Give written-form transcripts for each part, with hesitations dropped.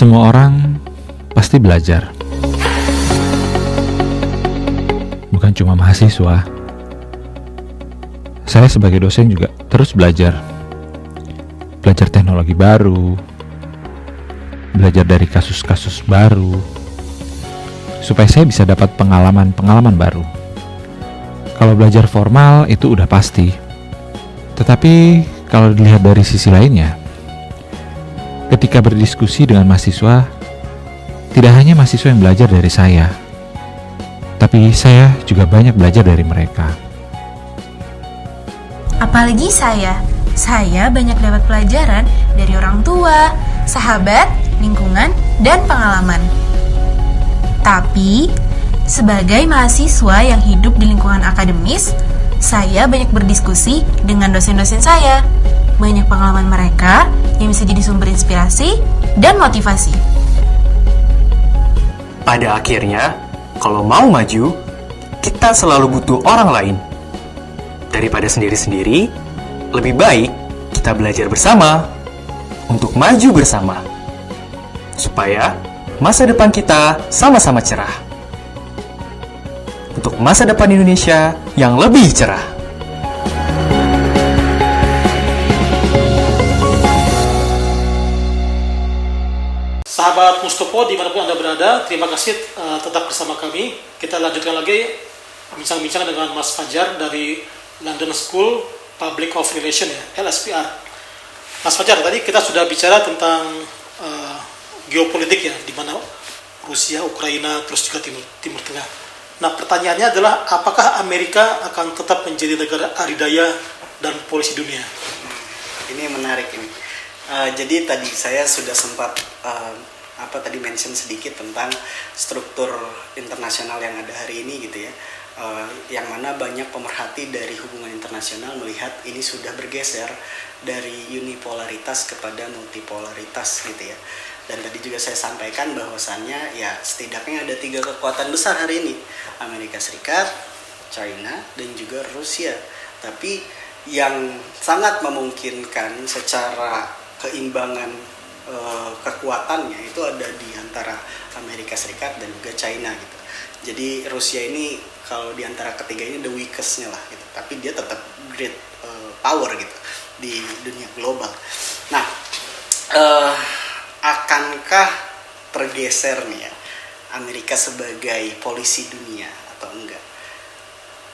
Semua orang pasti belajar. Bukan cuma mahasiswa. Saya sebagai dosen juga terus belajar. Belajar teknologi baru, belajar dari kasus-kasus baru, supaya saya bisa dapat pengalaman-pengalaman baru. Kalau belajar formal itu udah pasti. Tetapi kalau dilihat dari sisi lainnya, ketika berdiskusi dengan mahasiswa, tidak hanya mahasiswa yang belajar dari saya, tapi saya juga banyak belajar dari mereka. Apalagi saya banyak dapat pelajaran dari orang tua, sahabat, lingkungan, dan pengalaman. Tapi, sebagai mahasiswa yang hidup di lingkungan akademis, saya banyak berdiskusi dengan dosen-dosen saya. Banyak pengalaman mereka yang bisa jadi sumber inspirasi dan motivasi. Pada akhirnya, kalau mau maju, kita selalu butuh orang lain. Daripada sendiri-sendiri, lebih baik kita belajar bersama untuk maju bersama. Supaya masa depan kita sama-sama cerah. Untuk masa depan Indonesia yang lebih cerah. Sahabat Mustopo dimanapun Anda berada, terima kasih tetap bersama kami. Kita lanjutkan lagi bincang-bincang dengan Mas Fajar dari London School Public of Relation, ya, LSPR. Mas Fajar, tadi kita sudah bicara tentang geopolitik, ya, di mana Rusia, Ukraina, terus juga Timur Tengah. Nah, pertanyaannya adalah apakah Amerika akan tetap menjadi negara adidaya dan polisi dunia? Ini menarik ini. Jadi tadi saya sudah sempat mention sedikit tentang struktur internasional yang ada hari ini gitu ya. Yang mana banyak pemerhati dari hubungan internasional melihat ini sudah bergeser dari unipolaritas kepada multipolaritas gitu ya. Dan tadi juga saya sampaikan bahwasannya ya setidaknya ada 3 kekuatan besar hari ini. Amerika Serikat, China, dan juga Rusia. Tapi yang sangat memungkinkan secara keimbangan kekuatannya itu ada di antara Amerika Serikat dan juga China gitu. Jadi Rusia ini kalau di antara ketiga ini the weakest-nya lah gitu. Tapi dia tetap great power gitu di dunia global. Nah, akankah tergeser nih ya Amerika sebagai polisi dunia atau enggak?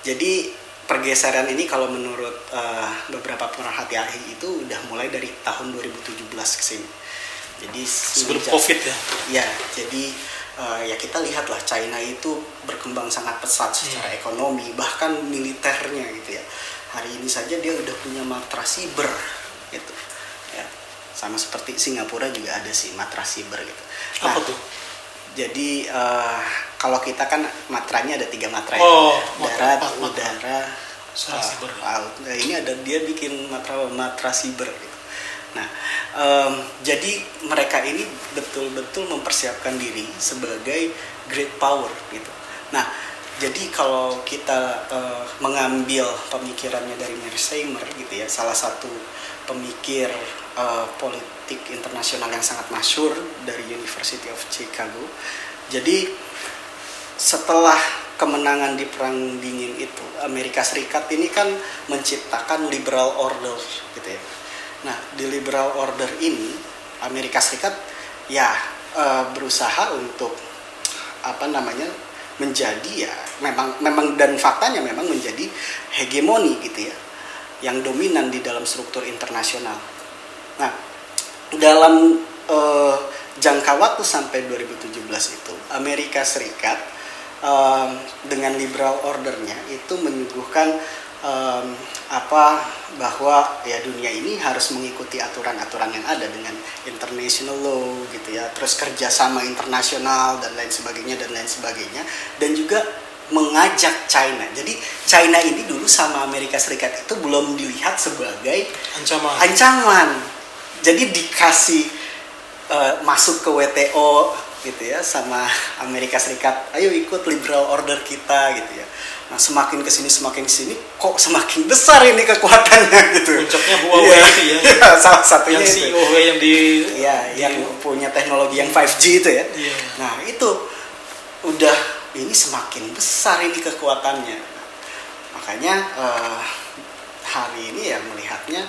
Jadi pergeseran ini kalau menurut beberapa pemerhati ahli itu udah mulai dari tahun 2017 ke sini. Jadi sebelum Covid ya. Ya, jadi ya kita lihatlah China itu berkembang sangat pesat secara ekonomi bahkan militernya gitu ya. Hari ini saja dia udah punya matra siber gitu. Ya. Sama seperti Singapura juga ada sih matra siber gitu. Apa tuh? Jadi kalau kita kan matranya ada 3 matra ya. Darat, udara, laut. Nah, ini ada dia bikin matra siber gitu. Nah, jadi mereka ini betul-betul mempersiapkan diri sebagai great power gitu. Nah, jadi kalau kita mengambil pemikirannya dari Mearsheimer gitu ya, salah satu pemikir politik internasional yang sangat masyhur dari University of Chicago. Jadi setelah kemenangan di Perang Dingin itu, Amerika Serikat ini kan menciptakan liberal order gitu ya. Nah, di liberal order ini Amerika Serikat ya berusaha untuk menjadi ya memang dan faktanya memang menjadi hegemoni gitu ya, yang dominan di dalam struktur internasional. Nah, dalam jangka waktu sampai 2017 itu Amerika Serikat dengan liberal ordernya itu menyuguhkan bahwa ya dunia ini harus mengikuti aturan-aturan yang ada dengan international law gitu ya, terus kerjasama internasional dan lain sebagainya dan juga mengajak China. Jadi China ini dulu sama Amerika Serikat itu belum dilihat sebagai ancaman. Jadi dikasih masuk ke WTO gitu ya sama Amerika Serikat, ayo ikut liberal order kita gitu ya. Nah, semakin kesini kok semakin besar ini kekuatannya gitu. Puncaknya Huawei itu ya. salah satunya yang itu. CEO yang di Iya, yang punya teknologi yang 5G itu ya. Iya. Nah, itu udah ini semakin besar ini kekuatannya. Makanya hari ini ya melihatnya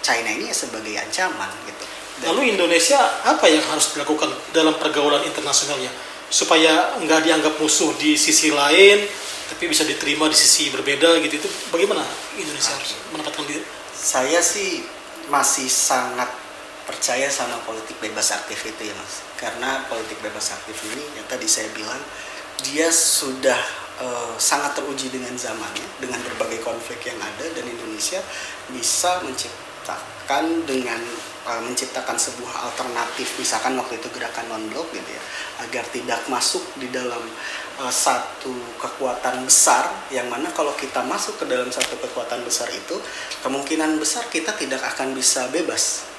China ini sebagai ancaman gitu. Lalu Indonesia apa yang harus dilakukan dalam pergaulan internasionalnya supaya nggak dianggap musuh di sisi lain, tapi bisa diterima di sisi berbeda gitu? Itu bagaimana Indonesia harus menempatkan diri? Saya sih masih sangat percaya sama politik bebas aktif itu ya Mas. Karena politik bebas aktif ini yang tadi saya bilang dia sudah sangat teruji dengan zamannya, dengan berbagai konflik yang ada, dan Indonesia bisa menciptakan sebuah alternatif, misalkan waktu itu gerakan non-blok gitu ya, agar tidak masuk di dalam satu kekuatan besar, yang mana kalau kita masuk ke dalam satu kekuatan besar itu kemungkinan besar kita tidak akan bisa bebas.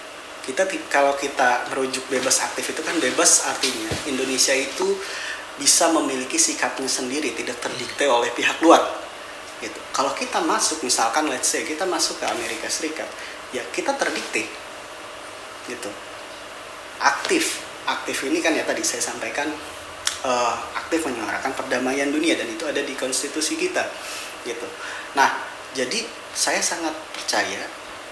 Kalau kita merujuk bebas aktif itu kan bebas artinya Indonesia itu bisa memiliki sikapnya sendiri, tidak terdikte oleh pihak luar gitu. Kalau kita masuk, misalkan let's say kita masuk ke Amerika Serikat, ya kita terdikte gitu. Aktif ini kan ya tadi saya sampaikan, aktif menyuarakan perdamaian dunia, dan itu ada di konstitusi kita gitu. Nah, jadi saya sangat percaya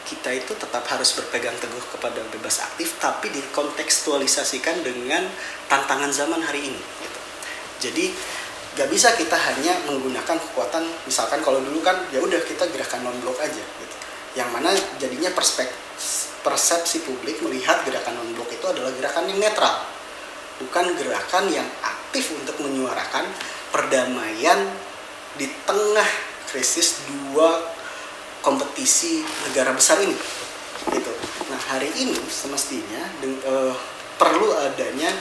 kita itu tetap harus berpegang teguh kepada bebas aktif, tapi dikontekstualisasikan dengan tantangan zaman hari ini gitu. Jadi gak bisa kita hanya menggunakan kekuatan, misalkan kalau dulu kan ya udah kita gerakan non-blok aja gitu, yang mana jadinya persepsi publik melihat gerakan non-blok itu adalah gerakan yang netral, bukan gerakan yang aktif untuk menyuarakan perdamaian di tengah krisis dua kompetisi negara besar ini gitu. Nah, hari ini semestinya perlu adanya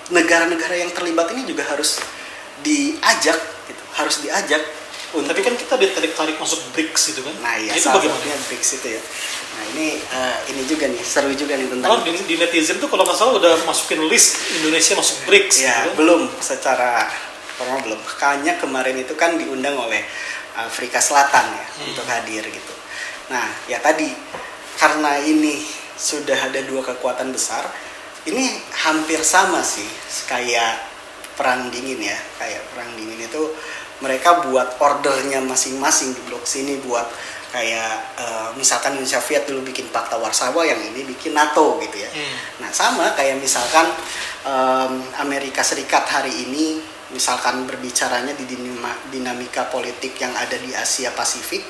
negara-negara yang terlibat ini juga harus diajak gitu, Tapi kan kita ditarik masuk BRICS itu kan? Nah iya, itu salah bagaimana? satunya BRICS itu ya. Nah ini juga nih, seru juga nih tentang. Kalau di netizen tuh kalau nggak salah udah masukin list Indonesia masuk BRICS. Ya gitu kan? belum, secara formal belum. Makanya kemarin itu kan diundang oleh Afrika Selatan ya untuk hadir gitu. Nah ya tadi karena ini sudah ada dua kekuatan besar, ini hampir sama sih kayak perang dingin ya. Kayak perang dingin itu mereka buat ordernya masing-masing di blok sini, buat kayak misalkan Uni Soviet dulu bikin Pakta Warsawa, yang ini bikin NATO gitu ya. Nah sama kayak misalkan Amerika Serikat hari ini misalkan berbicaranya di dinamika politik yang ada di Asia Pasifik,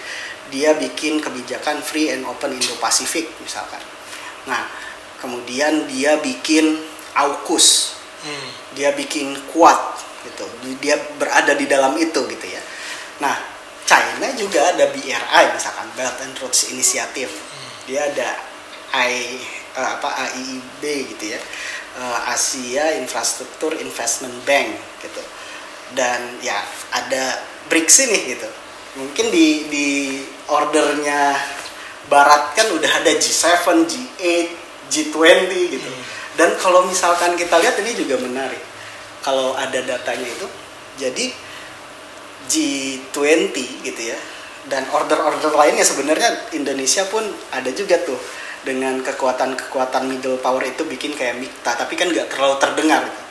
dia bikin kebijakan Free and Open Indo-Pasifik misalkan. Nah kemudian dia bikin AUKUS, dia bikin Quad gitu, dia berada di dalam itu gitu ya. Nah China juga ada BRI misalkan, Belt and Road Initiative, dia ada AIIB gitu ya, Asia Infrastructure Investment Bank gitu, dan ya ada BRICS ini gitu. Mungkin di ordernya Barat kan udah ada G7, G8, G20 gitu. Dan kalau misalkan kita lihat ini juga menarik, kalau ada datanya itu, jadi G20 gitu ya, dan order-order lainnya sebenarnya Indonesia pun ada juga tuh, dengan kekuatan-kekuatan middle power itu bikin kayak MIKTA, tapi kan nggak terlalu terdengar gitu.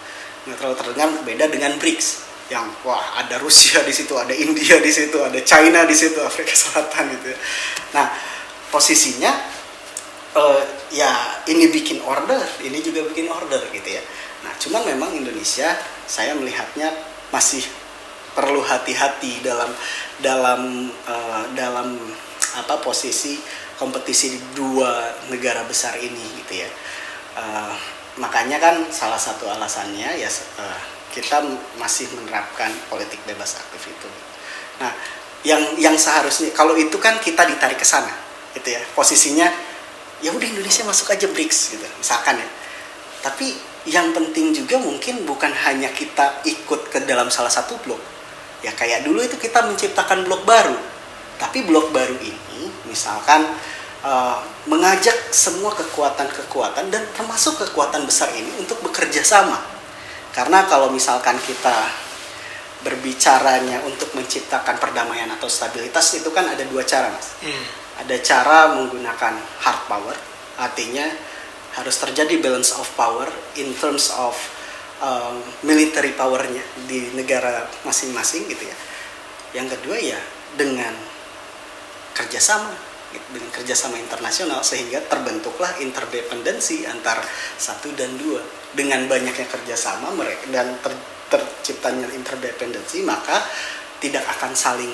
Nggak terlalu terdengar, beda dengan BRICS yang wah ada Rusia di situ, ada India di situ, ada China di situ, Afrika Selatan gitu. Nah posisinya ya ini bikin order, ini juga bikin order gitu ya. Nah cuman memang Indonesia saya melihatnya masih perlu hati-hati dalam posisi kompetisi di dua negara besar ini gitu ya. Makanya kan salah satu alasannya ya kita masih menerapkan politik bebas aktif itu. Nah yang seharusnya kalau itu kan kita ditarik ke sana gitu ya, posisinya ya udah Indonesia masuk aja BRICS gitu misalkan ya. Tapi yang penting juga mungkin bukan hanya kita ikut ke dalam salah satu blok ya, kayak dulu itu kita menciptakan blok baru, tapi blok baru ini misalkan mengajak semua kekuatan-kekuatan dan termasuk kekuatan besar ini untuk bekerja sama. Karena kalau misalkan kita berbicaranya untuk menciptakan perdamaian atau stabilitas itu kan ada dua cara, Mas. Ada cara menggunakan hard power, artinya harus terjadi balance of power in terms of military powernya di negara masing-masing gitu ya. Yang kedua ya dengan kerjasama internasional, sehingga terbentuklah interdependensi antar satu dan dua. Dengan banyaknya kerjasama mereka dan terciptanya interdependensi, maka tidak akan saling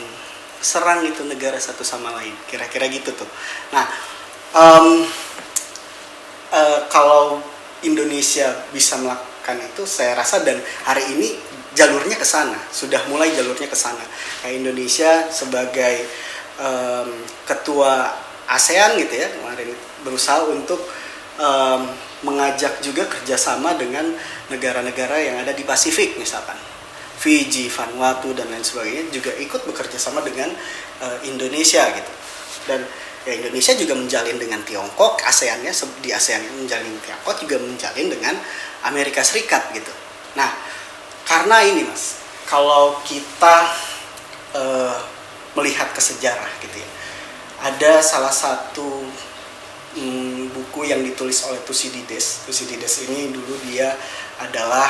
serang itu negara satu sama lain, kira-kira gitu tuh. Nah, kalau Indonesia bisa melakukan itu, saya rasa, dan hari ini jalurnya ke sana, sudah mulai jalurnya ke sana. Kayak Indonesia sebagai ketua ASEAN gitu ya, kemarin berusaha untuk mengajak juga kerjasama dengan negara-negara yang ada di Pasifik, misalkan Fiji, Vanuatu dan lain sebagainya, juga ikut bekerja sama dengan Indonesia gitu. Dan ya, Indonesia juga menjalin dengan Tiongkok, ASEAN-nya di ASEAN menjalin Tiongkok, juga menjalin dengan Amerika Serikat gitu. Nah, karena ini Mas, kalau kita melihat ke sejarah gitu ya, ada salah satu buku yang ditulis oleh Thucydides. Thucydides ini dulu dia adalah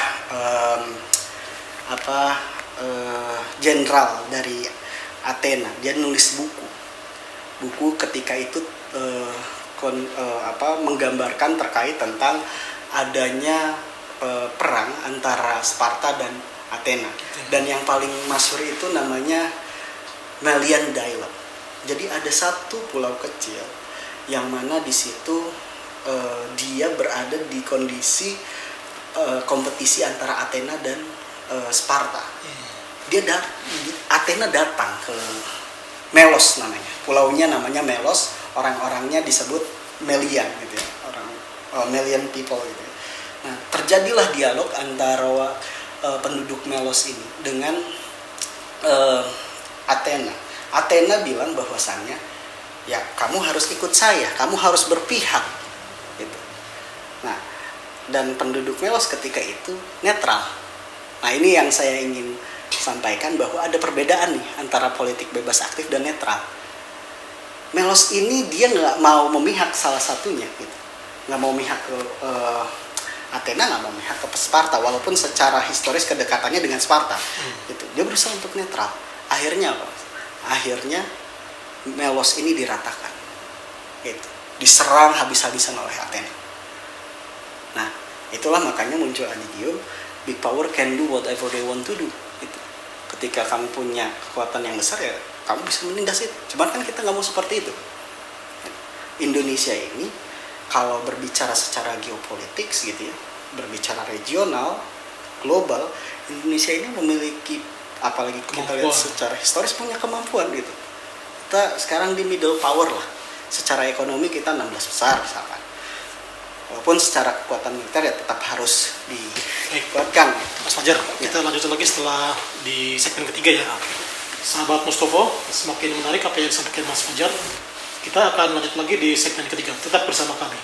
jenderal dari Athena. Dia nulis buku ketika itu menggambarkan terkait tentang adanya perang antara Sparta dan Athena. Dan yang paling masyhur itu namanya Melian Dialogue. Jadi ada satu pulau kecil yang mana di situ dia berada di kondisi kompetisi antara Athena dan Sparta. Athena datang ke Melos namanya. Pulaunya namanya Melos, orang-orangnya disebut Melian gitu ya. Melian people gitu ya. Nah, terjadilah dialog antara penduduk Melos ini dengan Athena. Athena bilang bahwasannya, ya kamu harus ikut saya, kamu harus berpihak gitu. Nah, dan penduduk Melos ketika itu netral. Nah, ini yang saya ingin sampaikan, bahwa ada perbedaan nih antara politik bebas aktif dan netral. Melos ini dia nggak mau memihak salah satunya gitu. Nggak mau memihak ke Athena, nggak mau memihak ke Sparta, walaupun secara historis kedekatannya dengan Sparta gitu. Dia berusaha untuk netral. Akhirnya apa? Akhirnya Melos ini diratakan gitu. Diserang habis-habisan oleh Athena. Nah, itulah makanya muncul adigium, big power can do whatever they want to do gitu. Ketika kamu punya kekuatan yang besar, ya kamu bisa menindas itu. Cuman kan kita nggak mau seperti itu. Indonesia ini kalau berbicara secara geopolitik gitu ya, berbicara regional, global, Indonesia ini memiliki, apalagi kita lihat secara historis, punya kemampuan gitu. Kita sekarang di middle power lah. Secara ekonomi kita 16 besar misalkan. Walaupun secara kekuatan militer ya tetap harus dikuatkan. Mas Fajar, kita lanjut lagi setelah di segmen ketiga ya. Sahabat Mustopo, semakin menarik apa yang disampaikan Mas Fajar. Kita akan lanjut lagi di segmen ketiga. Tetap bersama kami.